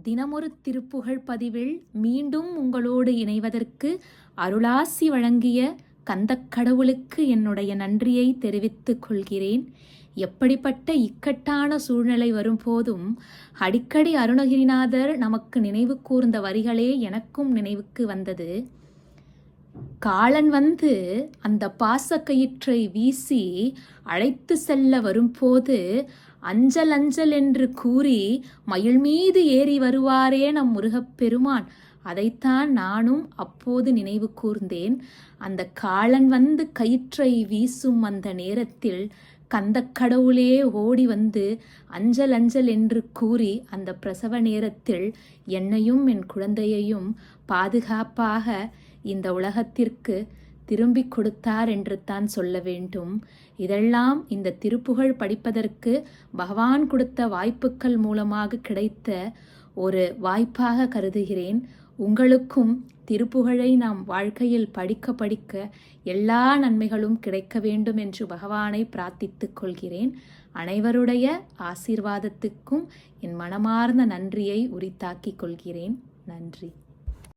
தினமொரு திருப்புகழ் பதிவில் மீண்டும் உங்களோடு இணைவதற்கு அருளாசி வழங்கிய கந்தக்கடவுளுக்கு என்னுடைய நன்றியை தெரிவித்துக் கொள்கிறேன். எப்படிப்பட்ட இக்கட்டான சூழ்நிலை வரும்போதும் அடிக்கடி அருணகிரிநாதர் நமக்கு நினைவு கூர்ந்த வரிகளே எனக்கும் நினைவுக்கு வந்தது. காலன் வந்து அந்த பாசக்கயிற்றை வீசி அழைத்து செல்ல வரும்போது அஞ்சல் அஞ்சல் என்று கூறி மயில் மீது ஏறி வருவாரே நம் முருகப்பெருமான். அதைத்தான் நானும் அப்போது நினைவு கூர்ந்தேன். அந்த காலன் வந்து கயிற்றை வீசும் அந்த நேரத்தில் கந்தக்கடவுளே ஓடி வந்து அஞ்சல் அஞ்சல் என்று கூறி அந்த பிரசவ நேரத்தில் என்னையும் என் குழந்தையையும் பாதுகாப்பாக இந்த உலகத்திற்கு திரும்பிக் கொடுத்தார் என்று தான் சொல்ல வேண்டும். இதெல்லாம் இந்த திருப்புகழ் படிப்பதற்கு பகவான் கொடுத்த வாய்ப்புகள் மூலமாக கிடைத்த ஒரு வாய்ப்பாக கருதுகிறேன். உங்களுக்கும் திருப்புகழை நாம் வாழ்க்கையில் படிக்க படிக்க எல்லா நன்மைகளும் கிடைக்க வேண்டும் என்று பகவானை பிரார்த்தித்துக் கொள்கிறேன். அனைவருடைய ஆசீர்வாதத்துக்கும் என் மனமார்ந்த நன்றியை உரித்தாக்கிக் கொள்கிறேன். நன்றி.